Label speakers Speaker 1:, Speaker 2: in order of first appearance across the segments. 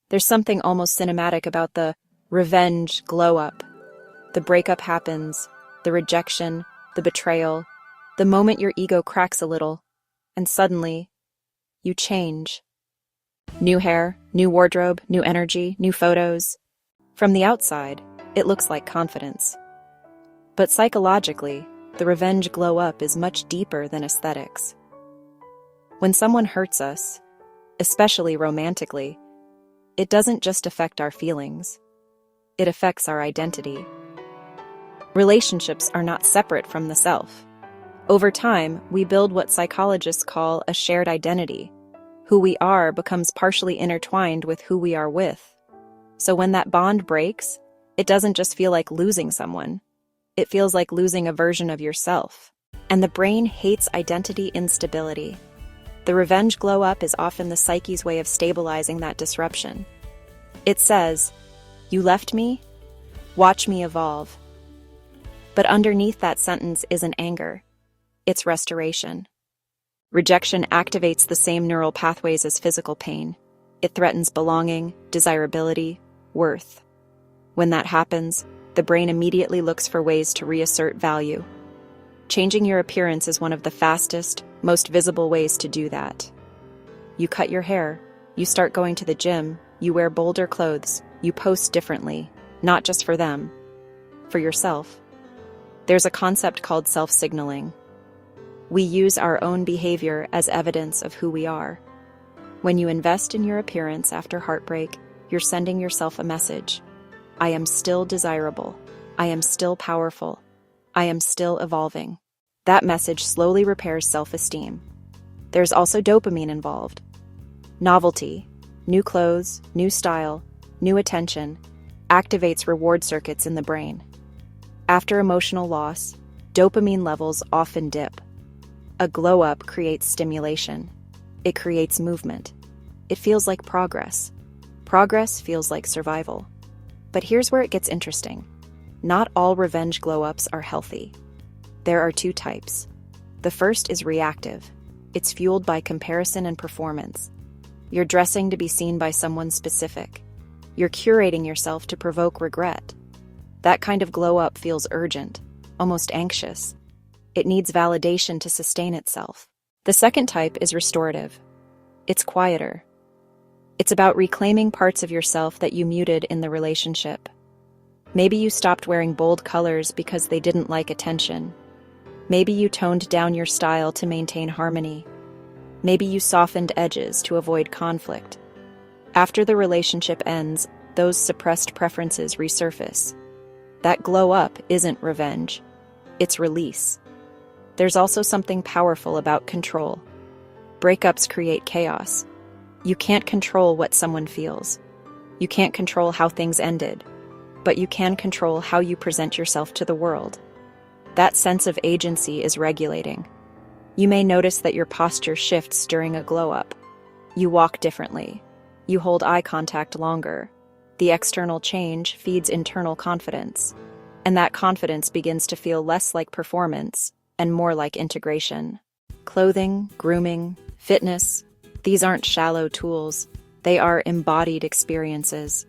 Speaker 1: There's something almost cinematic about the revenge glow-up. The breakup happens, the rejection, the betrayal, the moment your ego cracks a little, and suddenly, you change. New hair, new wardrobe, new energy, new photos. From the outside, it looks like confidence. But psychologically, the revenge glow-up is much deeper than aesthetics. When someone hurts us, especially romantically, it doesn't just affect our feelings. It affects our identity. Relationships are not separate from the self. Over time, we build what psychologists call a shared identity. Who we are becomes partially intertwined with who we are with. So when that bond breaks, it doesn't just feel like losing someone. It feels like losing a version of yourself. And the brain hates identity instability. The revenge glow-up is often the psyche's way of stabilizing that disruption. It says, "You left me? Watch me evolve." But underneath that sentence isn't anger. It's restoration. Rejection activates the same neural pathways as physical pain. It threatens belonging, desirability, worth. When that happens, the brain immediately looks for ways to reassert value. Changing your appearance is one of the fastest, most visible ways to do that. You cut your hair, you start going to the gym, you wear bolder clothes, you post differently, not just for them, for yourself. There's a concept called self-signaling. We use our own behavior as evidence of who we are. When you invest in your appearance after heartbreak, you're sending yourself a message. I am still desirable. I am still powerful. I am still evolving. That message slowly repairs self-esteem. There's also dopamine involved. Novelty, new clothes, new style, new attention, activates reward circuits in the brain. After emotional loss, dopamine levels often dip. A glow-up creates stimulation. It creates movement. It feels like progress. Progress feels like survival. But here's where it gets interesting. Not all revenge glow-ups are healthy. There are two types. The first is reactive. It's fueled by comparison and performance. You're dressing to be seen by someone specific. You're curating yourself to provoke regret. That kind of glow-up feels urgent, almost anxious. It needs validation to sustain itself. The second type is restorative. It's quieter. It's about reclaiming parts of yourself that you muted in the relationship. Maybe you stopped wearing bold colors because they didn't like attention. Maybe you toned down your style to maintain harmony. Maybe you softened edges to avoid conflict. After the relationship ends, those suppressed preferences resurface. That glow up isn't revenge. It's release. There's also something powerful about control. Breakups create chaos. You can't control what someone feels. You can't control how things ended, but you can control how you present yourself to the world. That sense of agency is regulating. You may notice that your posture shifts during a glow-up. You walk differently. You hold eye contact longer. The external change feeds internal confidence, and that confidence begins to feel less like performance and more like integration. Clothing, grooming, fitness, these aren't shallow tools. They are embodied experiences.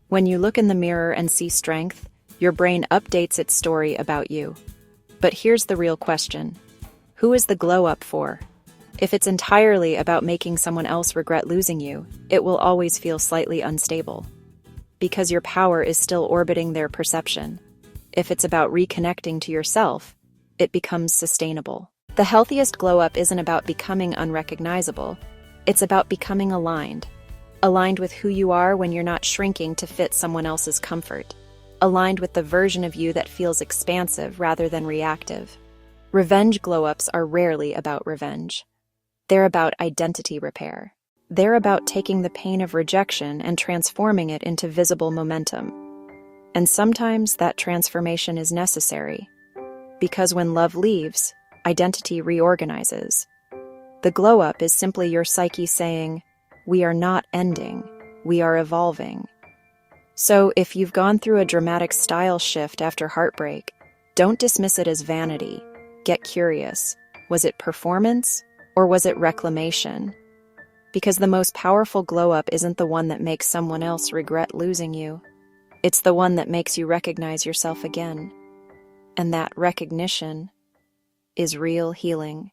Speaker 1: When you look in the mirror and see strength, your brain updates its story about you. But here's the real question. Who is the glow-up for? If it's entirely about making someone else regret losing you, it will always feel slightly unstable, because your power is still orbiting their perception. If it's about reconnecting to yourself, it becomes sustainable. The healthiest glow-up isn't about becoming unrecognizable. It's about becoming aligned. Aligned with who you are when you're not shrinking to fit someone else's comfort. Aligned with the version of you that feels expansive rather than reactive. Revenge glow-ups are rarely about revenge. They're about identity repair. They're about taking the pain of rejection and transforming it into visible momentum. And sometimes that transformation is necessary, because when love leaves, identity reorganizes. The glow-up is simply your psyche saying, we are not ending, we are evolving. So if you've gone through a dramatic style shift after heartbreak, don't dismiss it as vanity. Get curious. Was it performance, or was it reclamation? Because the most powerful glow-up isn't the one that makes someone else regret losing you. It's the one that makes you recognize yourself again. And that recognition is real healing.